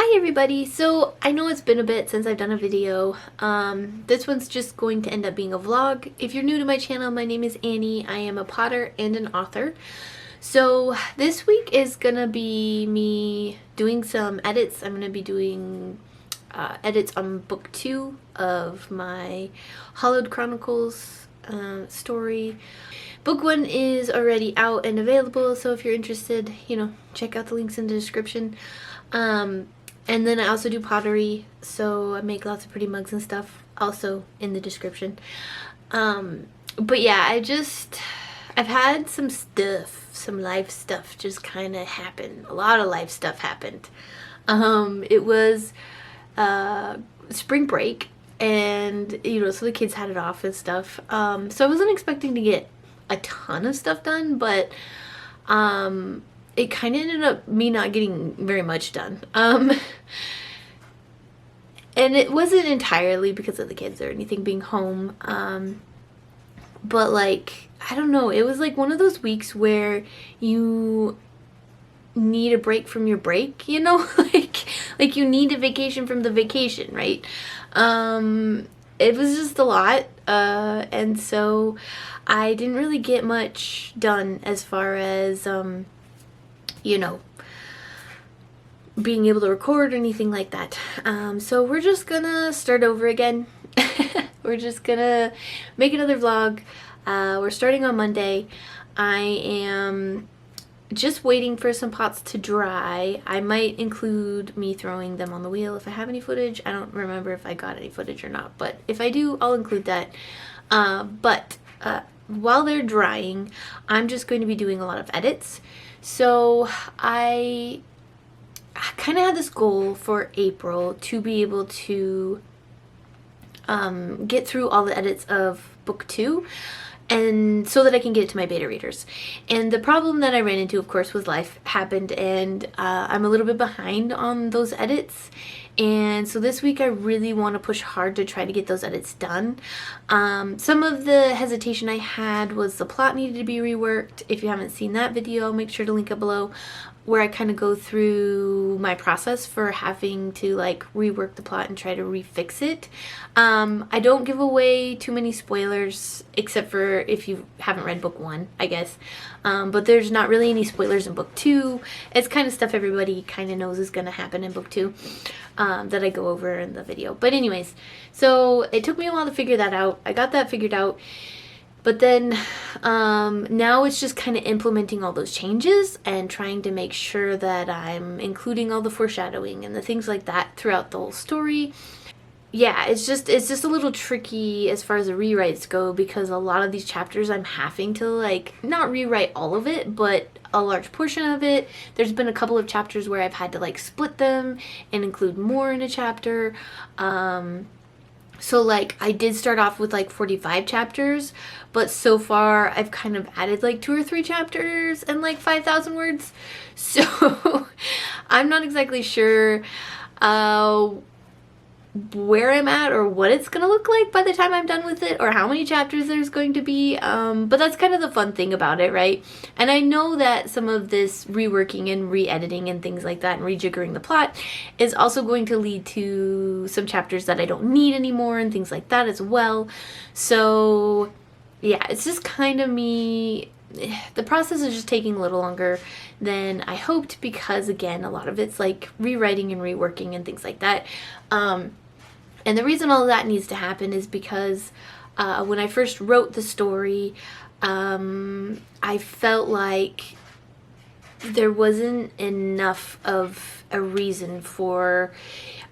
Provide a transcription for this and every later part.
Hi everybody! So I know it's been a bit since I've done a video. This one's just going to end up being a vlog. If you're new to my channel, my name is Annie. I am a potter and an author. So this week is gonna be me doing some edits. I'm gonna be doing edits on book 2 of my Hollowed Chronicles story. Book 1 is already out and available, so if you're interested, check out the links in the description. And then I also do pottery, so I make lots of pretty mugs and stuff, also in the description. But yeah, I've had some life stuff just kind of happen. A lot of life stuff happened. It was spring break, and so the kids had it off and stuff. So I wasn't expecting to get a ton of stuff done, but it kind of ended up me not getting very much done. And it wasn't entirely because of the kids or anything being home. But like, I don't know, it was like one of those weeks where you need a break from your break, like you need a vacation from the vacation, right? It was just a lot. And so I didn't really get much done as far as, being able to record or anything like that. So we're just gonna start over again. We're just gonna make another vlog. We're starting on Monday. I am just waiting for some pots to dry. I might include me throwing them on the wheel if I have any footage. I don't remember if I got any footage or not, but if I do, I'll include that. But while they're drying, I'm just going to be doing a lot of edits. So I kind of had this goal for April to be able to get through all the edits of book 2, and so that I can get it to my beta readers. And the problem that I ran into, of course, was life happened, and I'm a little bit behind on those edits. And so this week I really want to push hard to try to get those edits done. Some of the hesitation I had was the plot needed to be reworked. If you haven't seen that video, I'll make sure to link it below, where I kind of go through my process for having to like rework the plot and try to refix it. I don't give away too many spoilers, except for if you haven't read book 1, I guess. But there's not really any spoilers in book 2. It's kind of stuff everybody kind of knows is going to happen in book 2 that I go over in the video. But anyways, so it took me a while to figure that out. I got that figured out. But then now it's just kind of implementing all those changes and trying to make sure that I'm including all the foreshadowing and the things like that throughout the whole story. Yeah, it's just a little tricky as far as the rewrites go, because a lot of these chapters I'm having to like not rewrite all of it, but a large portion of it. There's been a couple of chapters where I've had to like split them and include more in a chapter. So like I did start off with like 45 chapters, but so far I've kind of added like 2 or 3 chapters and like 5,000 words. So I'm not exactly sure where I'm at or what it's gonna look like by the time I'm done with it, or how many chapters there's going to be. But that's kind of the fun thing about it, right? And I know that some of this reworking and re-editing and things like that and rejiggering the plot is also going to lead to some chapters that I don't need anymore and things like that as well. So yeah, it's just kind of me. The process is just taking a little longer than I hoped, because again, a lot of it's like rewriting and reworking and things like that. And the reason all of that needs to happen is because when I first wrote the story, I felt like there wasn't enough of a reason for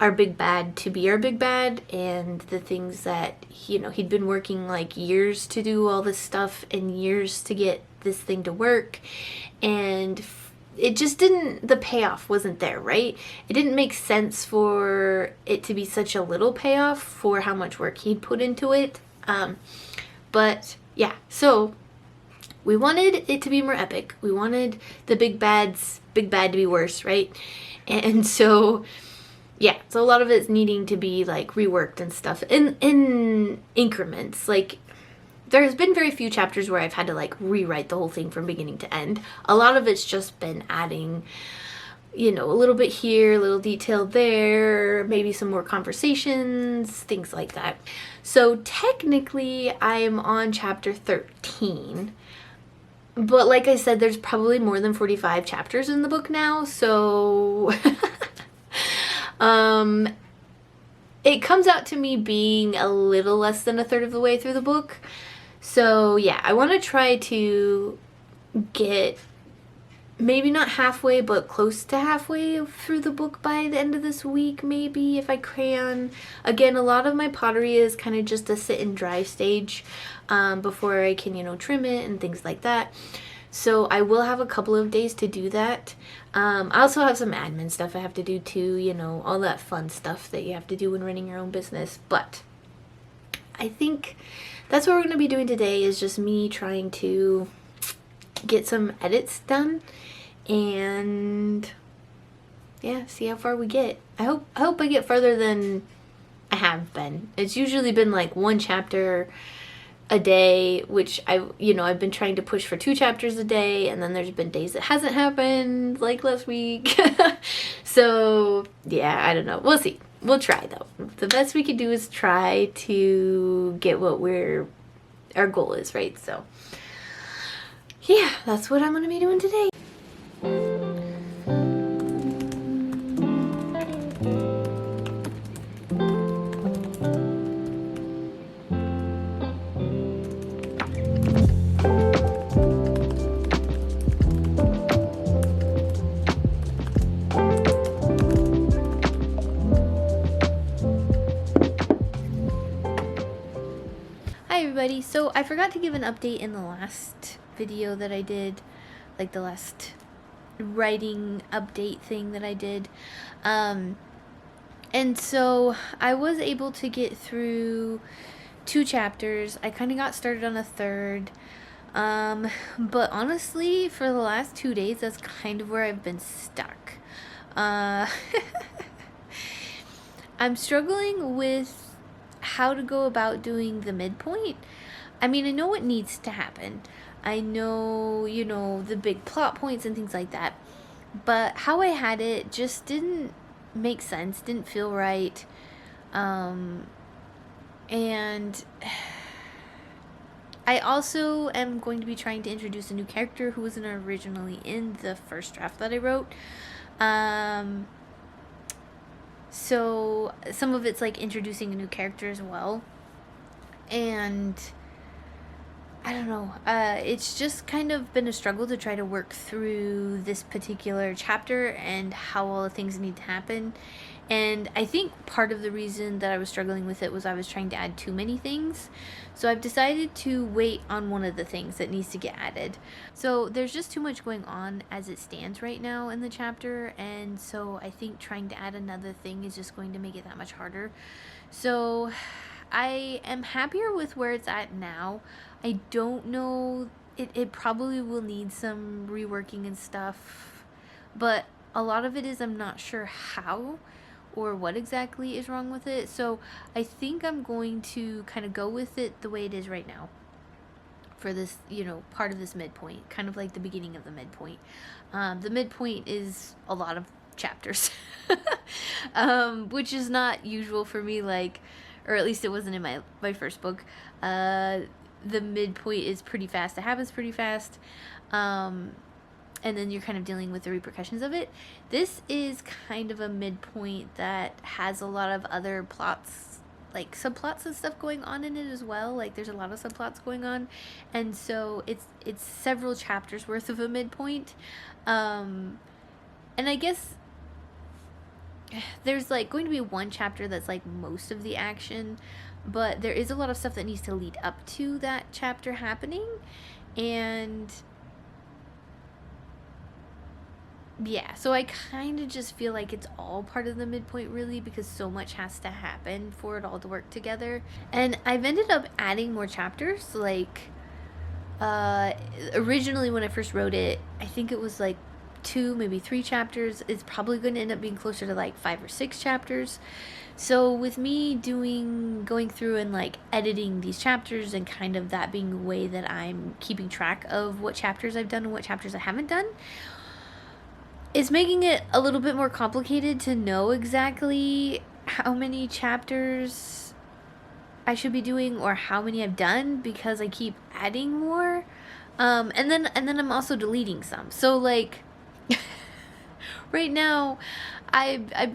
our big bad to be our big bad, and the things that, he'd been working like years to do all this stuff and years to get this thing to work, and it just didn't, the payoff wasn't there, right? It didn't make sense for it to be such a little payoff for how much work he'd put into it. But yeah, so we wanted it to be more epic. We wanted the big bad to be worse, right? And so yeah, so a lot of it's needing to be like reworked and stuff in increments. Like, there's been very few chapters where I've had to like rewrite the whole thing from beginning to end. A lot of it's just been adding you know, a little bit here, a little detail there, maybe some more conversations, things like that. So technically I'm on chapter 13. But like I said, there's probably more than 45 chapters in the book now, so it comes out to me being a little less than a third of the way through the book. So yeah, I want to try to get maybe not halfway, but close to halfway through the book by the end of this week, maybe, if I can. Again, a lot of my pottery is kind of just a sit and dry stage before I can, you know, trim it and things like that. So I will have a couple of days to do that. I also have some admin stuff I have to do too, you know, all that fun stuff that you have to do when running your own business. But I think that's what we're going to be doing today, is just me trying to get some edits done and yeah, see how far we get. I hope I get further than I have been. It's usually been like one chapter a day, which I've been trying to push for 2 chapters a day, and then there's been days it hasn't happened, like last week. So yeah, I don't know, we'll see. We'll try though. The best we can do is try to get what our goal is, right? So yeah, that's what I'm going to be doing today. Hi everybody, so I forgot to give an update in the last video that I did, like the last writing update thing that I did, and so I was able to get through 2 chapters. I kind of got started on a third, but honestly for the last 2 days that's kind of where I've been stuck. I'm struggling with how to go about doing the midpoint. I mean, I know what needs to happen. I know, you know, the big plot points and things like that. But how I had it just didn't make sense, didn't feel right. And I also am going to be trying to introduce a new character who wasn't originally in the first draft that I wrote. So some of it's like introducing a new character as well. And I don't know, it's just kind of been a struggle to try to work through this particular chapter and how all the things need to happen. And I think part of the reason that I was struggling with it was I was trying to add too many things. So I've decided to wait on one of the things that needs to get added. So there's just too much going on as it stands right now in the chapter, and so I think trying to add another thing is just going to make it that much harder. So I am happier with where it's at now. I don't know, it probably will need some reworking and stuff, but a lot of it is I'm not sure how or what exactly is wrong with it. So I think I'm going to kind of go with it the way it is right now for this, you know, part of this midpoint, kind of like the beginning of the midpoint. The midpoint is a lot of chapters, which is not usual for me, like, or at least it wasn't in my first book. The midpoint is pretty fast. It happens pretty fast. And then you're kind of dealing with the repercussions of it. This is kind of a midpoint that has a lot of other plots, like subplots and stuff going on in it as well. Like there's a lot of subplots going on, and so it's several chapters worth of a midpoint. And I guess there's like going to be one chapter that's like most of the action, but there is a lot of stuff that needs to lead up to that chapter happening. And yeah, so I kind of just feel like it's all part of the midpoint really, because so much has to happen for it all to work together. And I've ended up adding more chapters. Like originally when I first wrote it, I think it was like 2, maybe 3 chapters. It's probably going to end up being closer to like 5 or 6 chapters. So with me going through and like editing these chapters, and kind of that being the way that I'm keeping track of what chapters I've done and what chapters I haven't done, it's making it a little bit more complicated to know exactly how many chapters I should be doing or how many I've done, because I keep adding more. And then I'm also deleting some. So like right now, I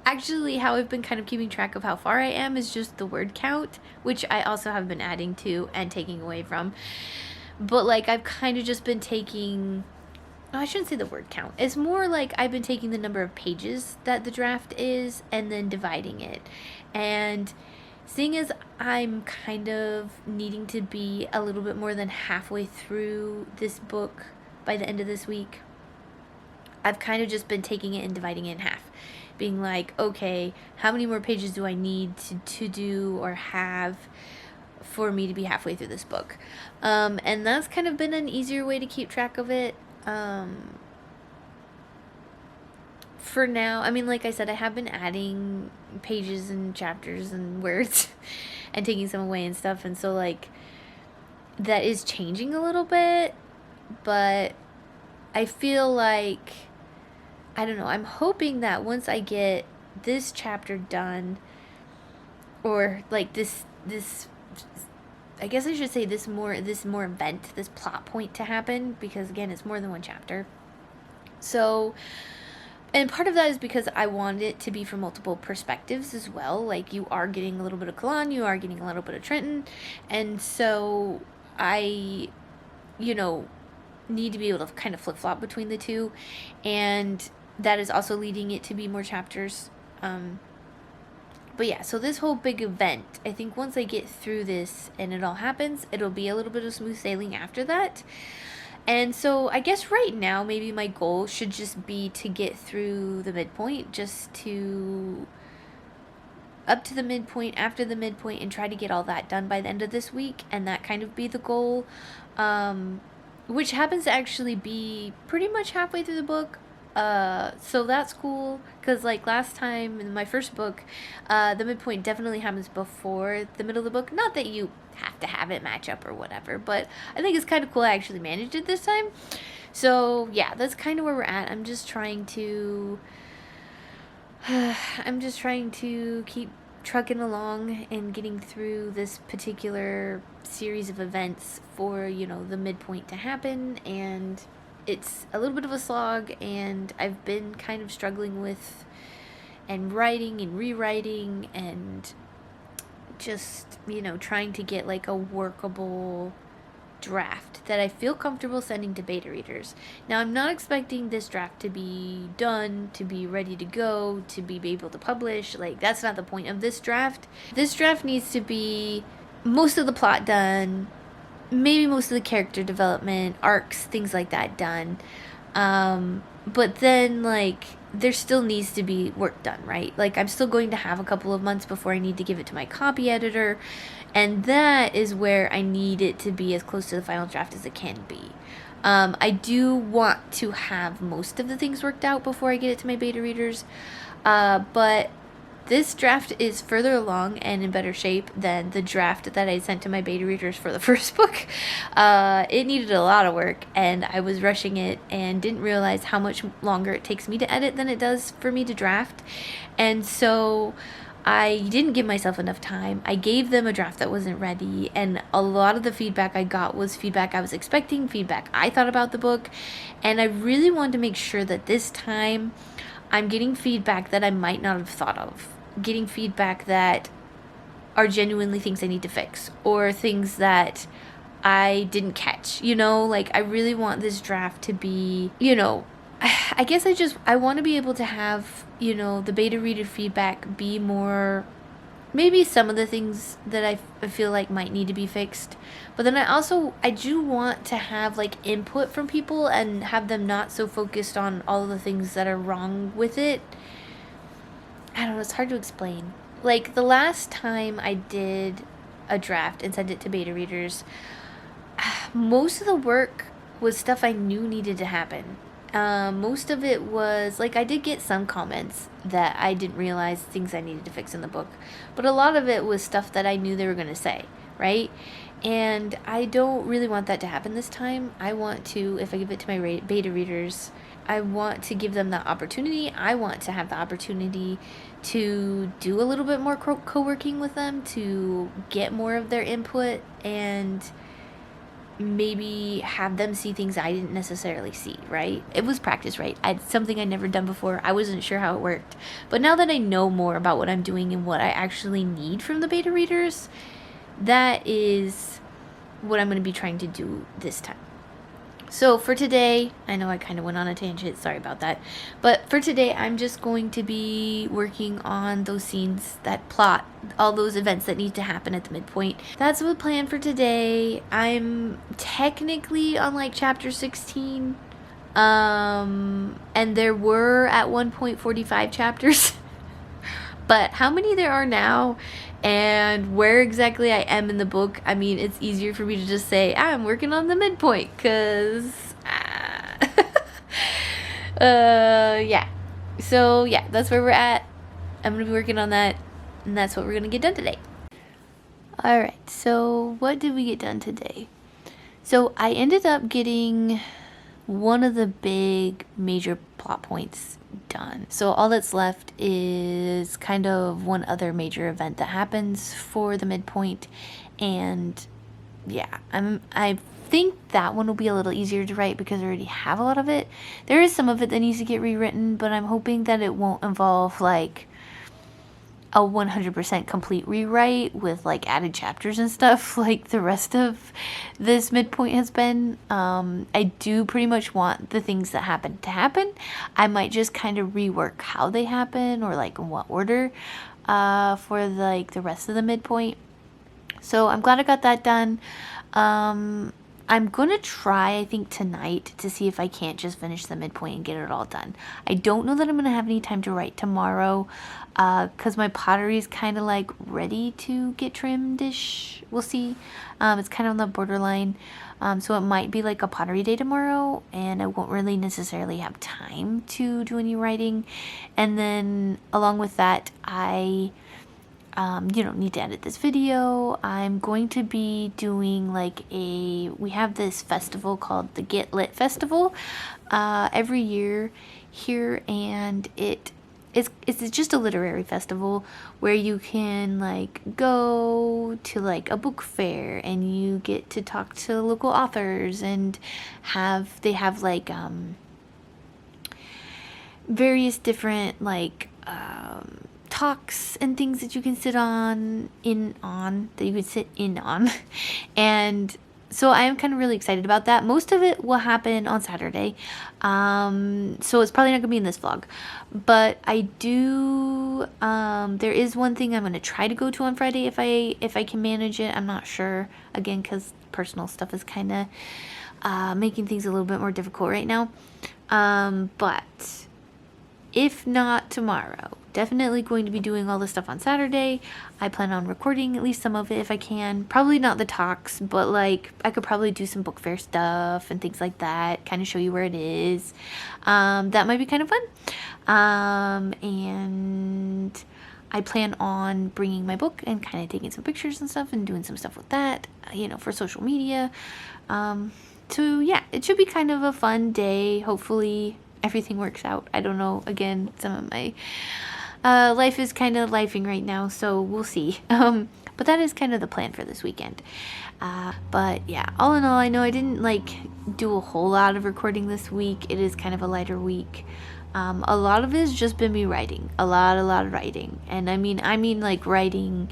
actually, how I've been kind of keeping track of how far I am is just the word count, which I also have been adding to and taking away from. But like I've kind of just been taking, oh, I shouldn't say the word count. It's more like I've been taking the number of pages that the draft is and then dividing it. And seeing as I'm kind of needing to be a little bit more than halfway through this book by the end of this week, I've kind of just been taking it and dividing it in half. Being like, okay, how many more pages do I need to do or have for me to be halfway through this book? And that's kind of been an easier way to keep track of it. For now, I mean, like I said, I have been adding pages and chapters and words and taking some away and stuff. And so, like, that is changing a little bit. But I feel like, I don't know, I'm hoping that once I get this chapter done, or like this I guess I should say this more event, this plot point to happen, because again, it's more than one chapter. So, and part of that is because I want it to be from multiple perspectives as well. Like, you are getting a little bit of Kalan, you are getting a little bit of Trenton, and so I, need to be able to kind of flip-flop between the two, and that is also leading it to be more chapters. But yeah, so this whole big event, I think once I get through this and it all happens, it'll be a little bit of smooth sailing after that. And so I guess right now, maybe my goal should just be to get through the midpoint, just to up to the midpoint, after the midpoint, and try to get all that done by the end of this week, and that kind of be the goal, which happens to actually be pretty much halfway through the book. So that's cool, because like last time in my first book, the midpoint definitely happens before the middle of the book. Not that you have to have it match up or whatever, but I think it's kind of cool I actually managed it this time. So yeah, that's kind of where we're at. I'm just trying to keep trucking along and getting through this particular series of events for, the midpoint to happen. And it's a little bit of a slog, and I've been kind of struggling with and writing and rewriting and just, trying to get like a workable draft that I feel comfortable sending to beta readers. Now, I'm not expecting this draft to be done, to be ready to go, to be able to publish. Like, that's not the point of this draft. This draft needs to be most of the plot done, maybe most of the character development, arcs, things like that done. But then, like, there still needs to be work done, right? Like, I'm still going to have a couple of months before I need to give it to my copy editor. And that is where I need it to be as close to the final draft as it can be. I do want to have most of the things worked out before I get it to my beta readers. But this draft is further along and in better shape than the draft that I sent to my beta readers for the first book. It needed a lot of work, and I was rushing it and didn't realize how much longer it takes me to edit than it does for me to draft. And so I didn't give myself enough time. I gave them a draft that wasn't ready, and a lot of the feedback I got was feedback I was expecting, feedback I thought about the book, and I really wanted to make sure that this time I'm getting feedback that I might not have thought of. Getting feedback that are genuinely things I need to fix, or things that I didn't catch, like I really want this draft to be, I guess I want to be able to have, the beta reader feedback be more, maybe some of the things that I feel like might need to be fixed, but then I do want to have like input from people and have them not so focused on all of the things that are wrong with it. I don't know, it's hard to explain. Like, the last time I did a draft and sent it to beta readers, most of the work was stuff I knew needed to happen. Most of it was, like, I did get some comments that I didn't realize things I needed to fix in the book, but a lot of it was stuff that I knew they were going to say, right? And I don't really want that to happen this time. I want to, if I give it to my beta readers, I want to give them the opportunity. I want to have the opportunity to do a little bit more co-working with them, to get more of their input, and maybe have them see things I didn't necessarily see, right? It was practice, right? It's something I'd never done before. I wasn't sure how it worked. But now that I know more about what I'm doing and what I actually need from the beta readers, that is what I'm going to be trying to do this time. So for today, I know I kind of went on a tangent, sorry about that. But for today, I'm just going to be working on those scenes that plot all those events that need to happen at the midpoint. That's the plan for today. I'm technically on like chapter 16. And there were at one point 45 chapters. But how many there are now and where exactly I am in the book, I mean, it's easier for me to just say, I'm working on the midpoint, because, yeah. So, yeah, that's where we're at. I'm going to be working on that, and that's what we're going to get done today. Alright, so what did we get done today? So, I ended up getting one of the big major plot points done. So all that's left is kind of one other major event that happens for the midpoint, and yeah, I think that one will be a little easier to write because I already have a lot of it. There is some of it that needs to get rewritten, but I'm hoping that it won't involve like a 100% complete rewrite with like added chapters and stuff like the rest of this midpoint has been. I do pretty much want the things that happen to happen. I might just kind of rework how they happen or like in what order for like the rest of the midpoint. So I'm glad I got that done. I'm going to try, I think, tonight to see if I can't just finish the midpoint and get it all done. I don't know that I'm going to have any time to write tomorrow because my pottery is kind of like ready to get trimmed-ish. We'll see. It's kind of on the borderline. So it might be like a pottery day tomorrow, and I won't really necessarily have time to do any writing. And then along with that, I need to edit this video. I'm going to be doing like we have this festival called the Get Lit Festival every year here, and it's just a literary festival where you can like go to like a book fair and you get to talk to local authors, and they have like various different like talks and things that you can sit in on and so I am kind of really excited about that. Most of it will happen on Saturday, so it's probably not gonna be in this vlog, but I do there is one thing I'm gonna try to go to on Friday if I can manage it. I'm not sure, again, because personal stuff is kind of making things a little bit more difficult right now, but if not tomorrow, definitely going to be doing all this stuff on Saturday. I plan on recording at least some of it if I can. Probably not the talks, but like I could probably do some book fair stuff and things like that, kind of show you where it is. That might be kind of fun. And I plan on bringing my book and kind of taking some pictures and stuff and doing some stuff with that, for social media. So yeah, it should be kind of a fun day. Hopefully everything works out. I don't know. Again, some of my life is kind of lifing right now, so we'll see. But that is kind of the plan for this weekend. But yeah, all in all, I know I didn't like do a whole lot of recording this week. It is kind of a lighter week. A lot of it has just been me writing. A lot of writing. And I mean like writing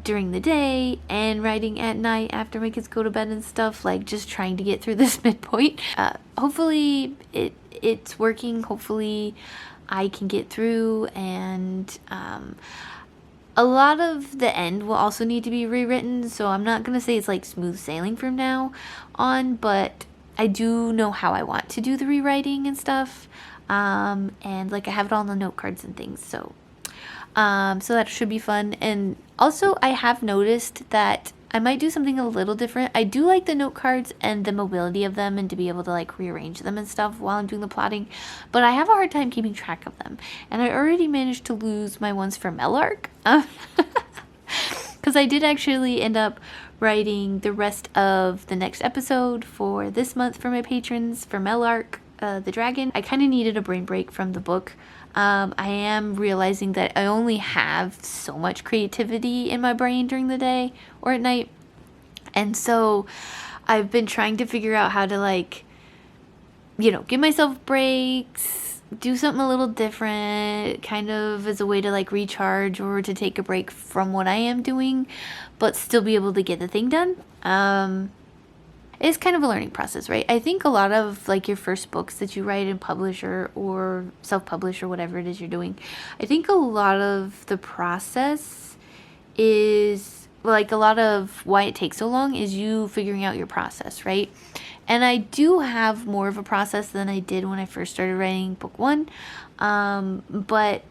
during the day and writing at night after my kids go to bed and stuff, like just trying to get through this midpoint. Hopefully it's working. Hopefully I can get through, and a lot of the end will also need to be rewritten, so I'm not gonna say it's like smooth sailing from now on, but I do know how I want to do the rewriting and stuff, and like I have it all on the note cards and things, so that should be fun. And also I have noticed that I might do something a little different. I do like the note cards and the mobility of them and to be able to like rearrange them and stuff while I'm doing the plotting, but I have a hard time keeping track of them. And I already managed to lose my ones for Melark. Because because I did actually end up writing the rest of the next episode for this month for my patrons for Melark, the dragon. I kind of needed a brain break from the book. I am realizing that I only have so much creativity in my brain during the day or at night. And so I've been trying to figure out how to, like, you know, give myself breaks, do something a little different, kind of as a way to, like, recharge or to take a break from what I am doing, but still be able to get the thing done. It's kind of a learning process, right? I think a lot of, like, your first books that you write and publish or self-publish or whatever it is you're doing, I think a lot of the process is, like, a lot of why it takes so long is you figuring out your process, right? And I do have more of a process than I did when I first started writing book one, but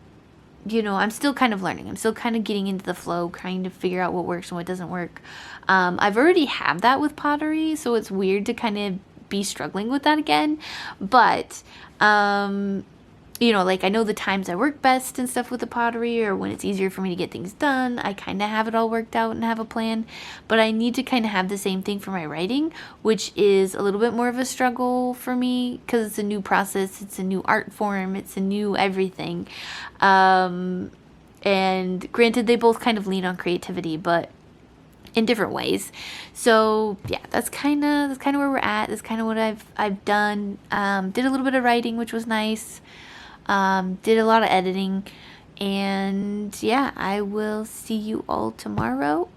you know, I'm still kind of learning. I'm still kind of getting into the flow, trying to figure out what works and what doesn't work. I've already have that with pottery, so it's weird to kind of be struggling with that again. But, you know, like, I know the times I work best and stuff with the pottery, or when it's easier for me to get things done. I kind of have it all worked out and have a plan. But I need to kind of have the same thing for my writing, which is a little bit more of a struggle for me because it's a new process. It's a new art form. It's a new everything. And granted, they both kind of lean on creativity, but in different ways. So yeah, that's kind of where we're at. That's kind of what I've done. Did a little bit of writing, which was nice. Did a lot of editing, and yeah, I will see you all tomorrow.